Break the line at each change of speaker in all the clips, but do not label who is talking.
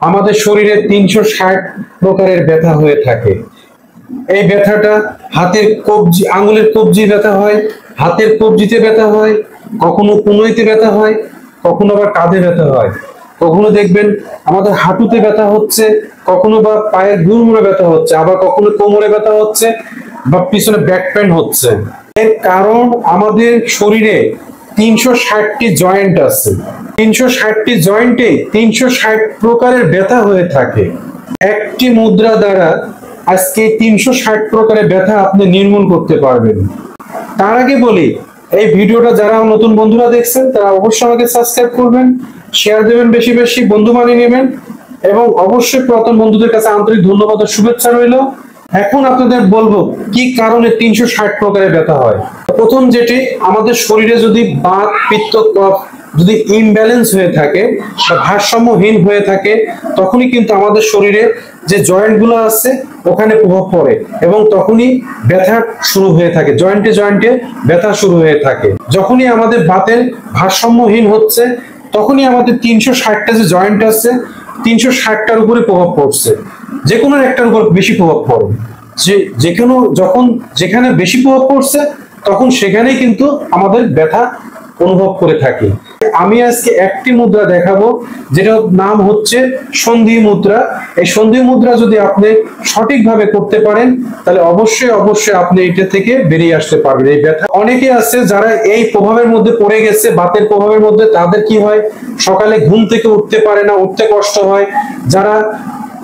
আমাদের শরীরে 360 প্রকারের ব্যথা হয়ে থাকে। এই ব্যথাটা হাতের কবজি, আঙ্গুলের কবজি ব্যথা হয়, হাতের কবজিতে ব্যথা হয়, কখনো কনুইতে ব্যথা হয়, কখনো আবার কাঁধে ব্যথা হয়, কখনো দেখবেন আমাদের হাঁটুতে ব্যথা হচ্ছে, কখনো বা পায়ের গুড়মুড়ে ব্যথা হচ্ছে, আবার কখনো কোমরে ব্যথা হচ্ছে বা পিছনে ব্যাক পেইন হচ্ছে। এর কারণ আমাদের শরীরে 360টি জয়েন্ট আছে। 360টি জয়েন্টে 360 প্রকারের ব্যথা হয়ে থাকে। একটি মুদ্রা দ্বারা আজকে 360 প্রকারের ব্যথা আপনি নির্মূল করতে পারবেন। তার আগে বলি, এই ভিডিওটা যারা নতুন বন্ধুরা দেখছেন তারা অবশ্যই আমাকে সাবস্ক্রাইব করবেন, শেয়ার দেবেন, বেশি বেশি বন্ধু বানিয়ে নেবেন, এবং অবশ্যই পুরাতন বন্ধুদের কাছে আন্তরিক ধন্যবাদ ও শুভেচ্ছা রইল। এখন আপনাদের বলবো কি কারণে 360 প্রকারের ব্যথা হয়। প্রথম যেটি, আমাদের শরীরে যদি বাত, পিত্ত, কফ যদি ইমব্যালেন্স হয়ে থাকে বা ভারসাম্যহীন হয়ে থাকে, তখনই কিন্তু আমাদের শরীরে যে জয়েন্ট গুলো আছে ওখানে প্রভাব পড়ে এবং তখনই ব্যথা শুরু হয়ে থাকে, জয়েন্টে জয়েন্টে ব্যথা শুরু হয়ে থাকে। যখনই আমাদের বাতের ভারসাম্যহীন হচ্ছে তখনই আমাদের 360টা যে জয়েন্ট আছে 360টার উপরে প্রভাব পড়ছে, যে কোনো একটার উপর বেশি প্রভাব পড়ে, যেখানে বেশি প্রভাব পড়ছে তখন সেখানেই কিন্তু আমাদের ব্যথা অনুভব করে থাকি। আমি আজকে একটি মুদ্রা দেখাবো যেটার নাম হচ্ছে সন্ধি মুদ্রা। এই সন্ধি মুদ্রা যদি আপনি সঠিকভাবে করতে পারেন তাহলে অবশ্যই অবশ্যই আপনি এটা থেকে বেরিয়ে আসতে পারবেন। এই ব্যথা অনেকে আছে যারা এই প্রভাবের মধ্যে পড়ে গেছে, বাতের প্রভাবের মধ্যে, তাদের কি হয়, সকালে ঘুম থেকে উঠতে পারে না, উঠতে কষ্ট হয়, যারা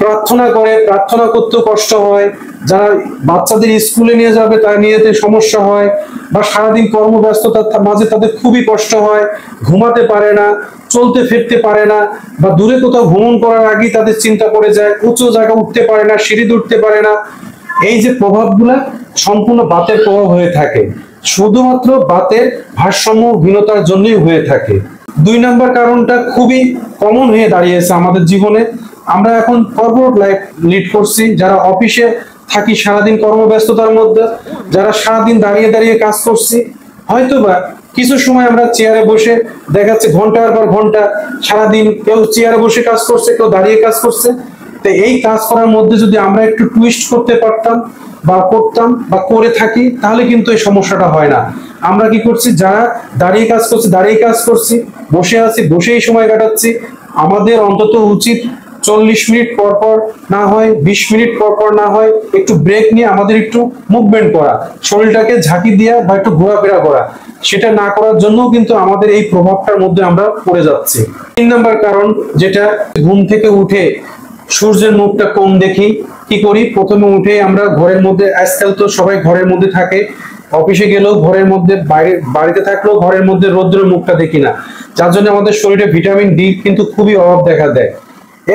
প্রার্থনা করে প্রার্থনা করতেও কষ্ট হয়, যারা বাচ্চাদের স্কুলে নিয়ে যাবে তারা নিয়ে যেতে সমস্যা হয়, বা সারাদিন কর্মব্যস্ততার মাঝে তাদের খুবই কষ্ট হয়, ঘুমাতে পারে না, চলতে ফিরতে পারে না, বা দূরে কোথাও ভ্রমণ করার আগেই তাদের চিন্তা পড়ে যায়, উঁচু জায়গা উঠতে পারে না, সিঁড়ি উঠতে পারে না। এই যে প্রভাবগুলা সম্পূর্ণ বাতের প্রভাব হয়ে থাকে, শুধুমাত্র বাতের ভারসাম্যহীনতার জন্যই হয়ে থাকে। 2 নম্বর কারণটা খুবই কমন হয়ে দাঁড়িয়েছে আমাদের জীবনে। আমরা এখন কর্পোরেট লাইফ লিড করছি, যারা অফিসে থাকি সারাদিন কর্মব্যস্ততার মধ্যে, যারা সারাদিন দাঁড়িয়ে দাঁড়িয়ে কাজ করছি, হয়তোবা কিছু সময় আমরা চেয়ারে বসে দেখাচ্ছে ঘন্টার পর ঘন্টা সারাদিন কেউ চেয়ারে বসে কাজ করছে, কেউ দাঁড়িয়ে কাজ করছে। তো এই কাজ করার মধ্যে যদি আমরা একটু টুইস্ট করতে পারতাম বা করতাম বা করে থাকি তাহলে কিন্তু এই সমস্যাটা হয় না। আমরা কি করছি, যারা দাঁড়িয়ে কাজ করছি দাঁড়িয়ে কাজ করছি, বসে আছি বসেই সময় কাটাচ্ছি। আমাদের অন্তত উচিত 40 মিনিট পর পর না হয়, 20 মিনিট পর পর না হয়, একটু ব্রেক নিয়ে আমাদের একটু মুভমেন্ট করা, শরীরটাকে ঝাঁকি দেওয়া বা একটু ঘোরাফেরা করা। সেটা না করার জন্য কিন্তু আমাদের এই প্রভাবটার মধ্যে আমরা পড়ে যাচ্ছি। 3 নম্বর কারণ যেটা, ঘুম থেকে উঠে সূর্যের মুখটা কম দেখি। কি করি, প্রথমে উঠে আমরা ঘরের মধ্যে, আজকাল তো সবাই ঘরের মধ্যে থাকে, অফিসে গেলেও ঘরের মধ্যে, বাড়িতে থাকলেও ঘরের মধ্যে রৌদ্রের মুখটা দেখি না, যার জন্য আমাদের শরীরে ভিটামিন ডি কিন্তু খুবই অভাব দেখা দেয়।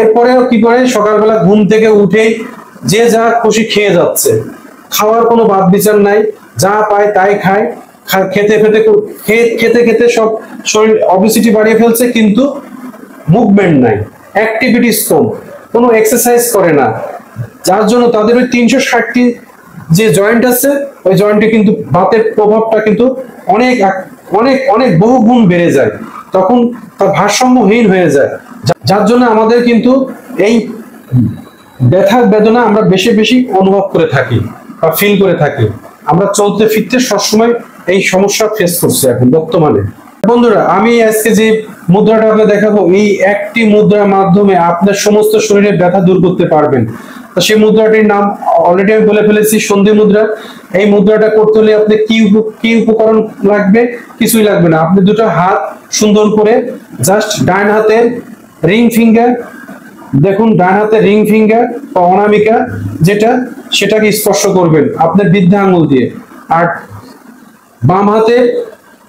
এরপরেও কি করে, সকালবেলা ঘুম থেকে উঠে যে যা খুশি খেয়ে যাচ্ছে, খাওয়ার কোনো বাদ বিচার নাই, যা পায় তাই খায়, খেতে খেতে খেতে খেতে সব শরীর অবেসিটি বাড়িয়ে ফেলছে, কিন্তু মুভমেন্ট নাই, অ্যাক্টিভিটিস কম, কোনো এক্সারসাইজ করে না, যার জন্য তাদের ওই 360টি যে জয়েন্ট আছে ওই জয়েন্টে কিন্তু বাতের প্রভাবটা কিন্তু অনেক অনেক অনেক বহু গুণ বেড়ে যায়, তখন তার ভারসাম্যহীন হয়ে যায়, যার জন্য আমাদের কিন্তু এই ব্যথার বেদনা আমরা বেশি বেশি অনুভব করে থাকি বা ফিল করে থাকি। আমরা চলতে ফিরতে সবসময় এই সমস্যা ফেস করছি এখন বর্তমানে। বন্ধুরা, আমি আজকে যে মুদ্রাটা আপনাকে দেখাবো, এই একটি মুদ্রার মাধ্যমে আপনার সমস্ত শরীরের ব্যথা দূর করতে পারবেন। তো সেই মুদ্রাটির নাম অলরেডি আমি বলে ফেলেছি, সন্ধি মুদ্রা। এই মুদ্রাটা করতে হলে আপনি কি উপকরণ লাগবে? কিছুই লাগবে না। আপনি দুটো হাত সুন্দর করে জাস্ট ডান হাতে রিং ফিঙ্গার, দেখুন ডান হাতে রিং ফিঙ্গার বা অনামিকা যেটা, সেটাকে স্পর্শ করবেন আপনার বৃদ্ধা আঙ্গুল দিয়ে, আর বাম হাতে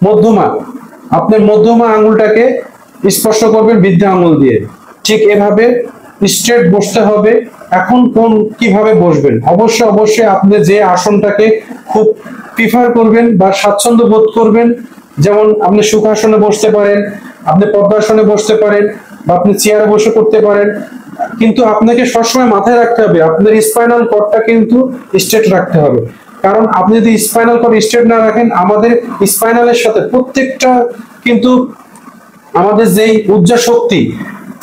মধ্যমা, আপনার মধ্যমা আঙ্গুলটাকে স্পর্শ করবেন বৃদ্ধা আঙ্গুল দিয়ে। ঠিক এভাবে স্ট্রেট বসতে হবে। এখন কিভাবে বসবেন, অবশ্যই অবশ্যই আপনি যে আসনটাকে খুব প্রিফার করবেন বা স্বাচ্ছন্দ্য বোধ করবেন, যেমন আপনি সুখাসনে বসতে পারেন, আপনি পদ্মাসনে বসতে পারেন, বা আপনি চেয়ারে বসে করতে পারেন, কিন্তু আপনাকে সবসময় মাথায় রাখতে হবে আপনার স্পাইনাল কর্ডটা কিন্তু স্ট্রেট রাখতে হবে। কারণ আপনি যদি স্পাইনাল কর্ড স্ট্রেট না রাখেন, আমাদের স্পাইনালের সাথে প্রত্যেকটা কিন্তু আমাদের যেই উর্জা শক্তি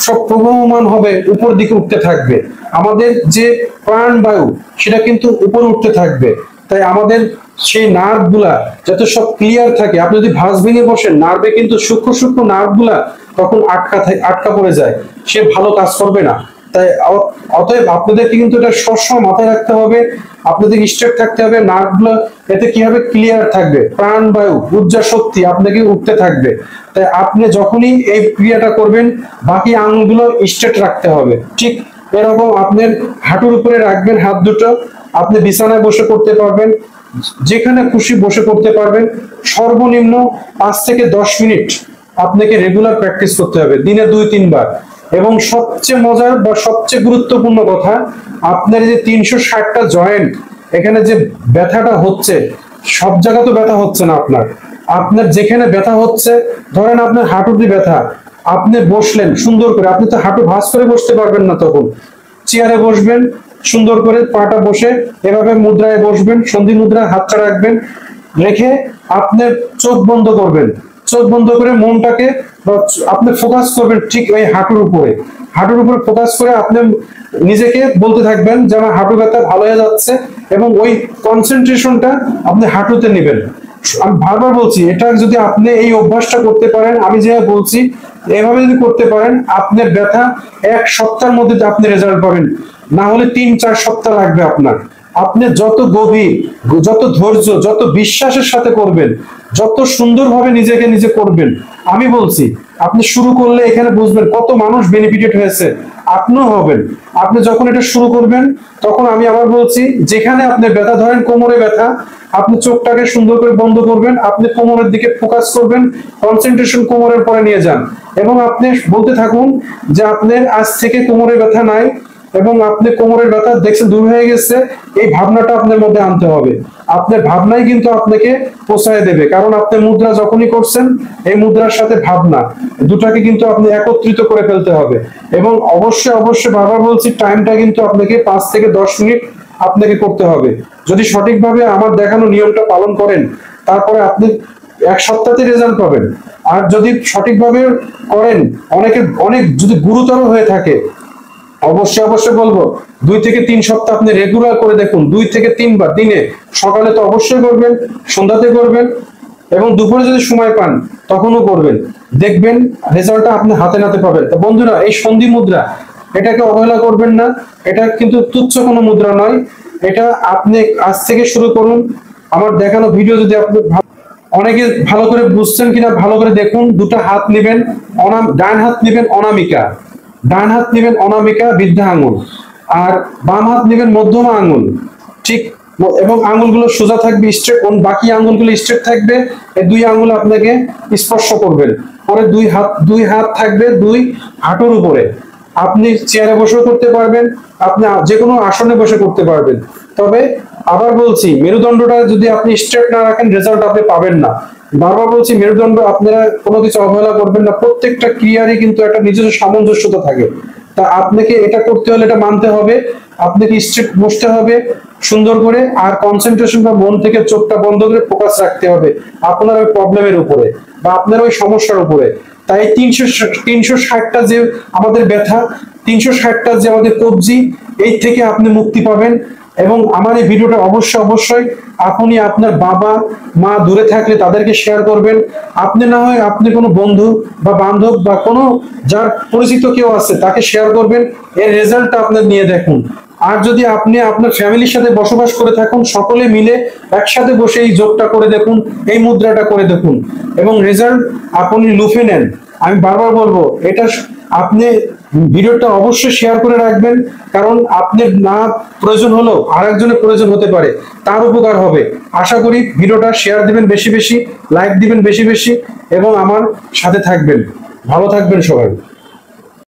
সব প্রবহমান হবে, উপর দিকে উঠতে থাকবে। আমাদের যে প্রাণবায়ু সেটা কিন্তু উপরে উঠতে থাকবে। তাই আমাদের সেই নার্ভ গুলা যাতে সব ক্লিয়ার থাকে। আপনি যদি ভাঁজ ভেঙে বসেন, নার্ভে কিন্তু সূক্ষ্ম সূক্ষ্ম নার্ভ গুলা তখন আটকা পড়ে যায়, সে ভালো কাজ করবে না। তাই অতএব আপনাদেরকে কিন্তু এটা সবসময় মাথায় রাখতে হবে, আপনাদের স্ট্রেট থাকতে হবে, নার্ভ গুলো এতে কি হবে, ক্লিয়ার থাকবে, প্রাণবায়ু উর্জা শক্তি আপনাকে উঠতে থাকবে। তাই আপনি যখনই এই ক্রিয়াটা করবেন বাকি আঙুলগুলো স্ট্রেট রাখতে হবে। ঠিক এরকম আপনার হাঁটুর উপরে রাখবেন হাত দুটো, আপনি বিছানায় বসে করতে পারবেন, যেখানে খুশি বসে করতে পারবেন। সর্বনিম্ন 5 থেকে 10 মিনিট আপনাকে রেগুলার প্র্যাকটিস করতে হবে, দিনে 2-3 বার। এবং সবচেয়ে মজার বা সবচেয়ে গুরুত্বপূর্ণ কথা, আপনার যে 360টা জয়েন্ট, এখানে যে ব্যথাটা হচ্ছে, সব জায়গা তো ব্যথা হচ্ছে না আপনার, আপনার যেখানে ব্যথা হচ্ছে, ধরেন আপনার হাঁটুতে ব্যথা, আপনি বসলেন সুন্দর করে, আপনি তো হাঁটু ভাঁজ করে বসতে পারবেন না, তখন চেয়ারে বসবেন, সুন্দর করে পাটা বসে এভাবে মুদ্রায় বসবেন, সন্ধি মুদ্রায় হাতটা রাখবেন, রেখে আপনার চোখ বন্ধ করবেন, চোখ বন্ধ করে মনটাকে আপনি ফোকাস করবেন ঠিক ওই হাঁটুর উপরে, হাঁটুর উপরে ফোকাস করে আপনি নিজেকে বলতে থাকবেন যে আমার হাঁটু ব্যথা ভালো হয়ে যাচ্ছে, এবং ওই কনসেন্ট্রেশনটা আপনি হাঁটুতে নেবেন। আমি বারবার বলছি, এটা যদি আপনি এই অভ্যাসটা করতে পারেন, আমি যেভাবে বলছি এভাবে যদি করতে পারেন, আপনার ব্যথা 1 সপ্তাহের মধ্যে আপনি রেজাল্ট পাবেন, না হলে 3-4 সপ্তাহ লাগবে আপনার। আপনি যত গভীর, যত ধৈর্য, যত বিশ্বাসের সাথে করবেন, যত সুন্দরভাবে নিজেকে নিজে করবেন, আমি বলছি আপনি শুরু করলে এখানে বুঝবেন কত মানুষ বেনিফিটেড হয়েছে, আপনিও হবেন। আপনি যখন এটা শুরু করবেন, তখন আমি আবার বলছি, যেখানে আপনি ব্যথা, ধরেন কোমরে ব্যথা, আপনি চোখটাকে সুন্দর করে বন্ধ করবেন, আপনি কোমরের দিকে ফোকাস করবেন, কনসেন্ট্রেশন কোমরের পরে নিয়ে যান, এবং আপনি বলতে থাকুন যে আপনার আজ থেকে কোমরে ব্যথা নাই, এবং আপনি কোমরের ব্যথা দেখছেন দূর হয়ে গেছে। এই ভাবনাটা আপনার মধ্যে আনতে হবে, আপনার ভাবনাই কিন্তু আপনাকে পৌঁছায় দেবে। কারণ আপনি মুদ্রা যখনই করছেন, এই মুদ্রার সাথে ভাবনা দুটাকে কিন্তু আপনি একত্রিত করে ফেলতে হবে। এবং অবশ্যই অবশ্যই বারবার বলছি, টাইমটা কিন্তু আপনাকে 5 থেকে 10 মিনিট আপনাকে করতে হবে। যদি সঠিকভাবে আমার দেখানো নিয়মটা পালন করেন, তারপরে আপনি 1 সপ্তাহে রেজাল্ট পাবেন। আর যদি সঠিকভাবে করেন, অনেক যদি গুরুতর হয়ে থাকে, অবশ্যই অবশ্যই বলবো 2 থেকে 3 সপ্তাহ আপনি রেগুলার করে দেখুন, 2 থেকে 3 বার দিনে, সকালে তো অবশ্যই করবেন, সন্ধ্যাতে করবেন, এবং দুপুরে যদি সময় পান তখনও করবেন, দেখবেন রেজাল্টটা আপনি হাতে নাতে পাবেন। তো বন্ধুরা, এই সন্ধি মুদ্রা, এটাকে অবহেলা করবেন না, এটা কিন্তু তুচ্ছ কোনো মুদ্রা নয়। এটা আপনি আজ থেকে শুরু করুন। আমার দেখানো ভিডিও যদি আপনি অনেকে ভালো করে বুঝছেন কিনা ভালো করে দেখুন। দুটো হাত নেবেন, ডান হাত নেবেন অনামিকা, ডান হাত নেবেন অনামিকা বৃদ্ধা আঙুল, আর বাম হাত নেবেন মধ্যমা আঙুল, ঠিক, এবং আঙুলগুলো সোজা থাকবে, স্ট্রেট, বাকি আঙুলগুলো স্ট্রেট থাকবে। এই 2 আঙুল আপনাকে স্পর্শ করবেন, পরে দুই হাত থাকবে 2 হাঁটুর উপরে। আপনি চেয়ারে বসেও করতে পারবেন, আপনি যে কোনো আসনে বসে করতে পারবেন। তবে আবার বলছি, মেরুদণ্ডটা যদি আপনি স্ট্রেট না রাখেন, রেজাল্ট আপনি পাবেন না। বারবার বলছি, মেরুদণ্ড আপনারা কোনো কিছু অবহেলা করবেন না, প্রত্যেকটা ক্রিয়ারই কিন্তু একটা নিজস্ব সামঞ্জস্যতা থাকে। তা আপনাকে এটা করতে হলে এটা মানতে হবে, আপনাকে স্ট্রেট বসতে হবে সুন্দর করে, আর কনসেন্ট্রেশন বা মন থেকে চোখটা বন্ধ করে ফোকাস রাখতে হবে আপনার ওই প্রবলেমের উপরে বা আপনার ওই সমস্যার উপরে। তাই 360টা যে আমাদের ব্যথা, 360টা যে আমাদের কবজি, এই থেকে আপনি মুক্তি পাবেন। এবং আমার এই ভিডিওটা অবশ্যই আপনি আপনার বাবা মা দূরে থাকলে তাদেরকে শেয়ার করবেন। আপনি না হয় আপনি কোনো বন্ধু বা বান্ধব বা কোনো যার পরিচিত কেউ আছে তাকে শেয়ার করবেন, এর রেজাল্টটা আপনার নিয়ে দেখুন। আর যদি আপনি আপনার ফ্যামিলির সাথে বসবাস করে থাকুন, সকলে মিলে একসাথে বসে এই যোগটা করে দেখুন, এই মুদ্রাটা করে দেখুন, এবং রেজাল্ট আপনি লুফে নেন। আমি বারবার বলবো, এটা আপনি ভিডিওটা অবশ্যই শেয়ার করে রাখবেন, কারণ আপনার না প্রয়োজন হলেও আরেকজনের প্রয়োজন হতে পারে, তার উপকার হবে। আশা করি ভিডিওটা শেয়ার দিবেন বেশি বেশি, লাইক দিবেন বেশি বেশি, এবং আমার সাথে থাকবেন। ভালো থাকবেন সবাই।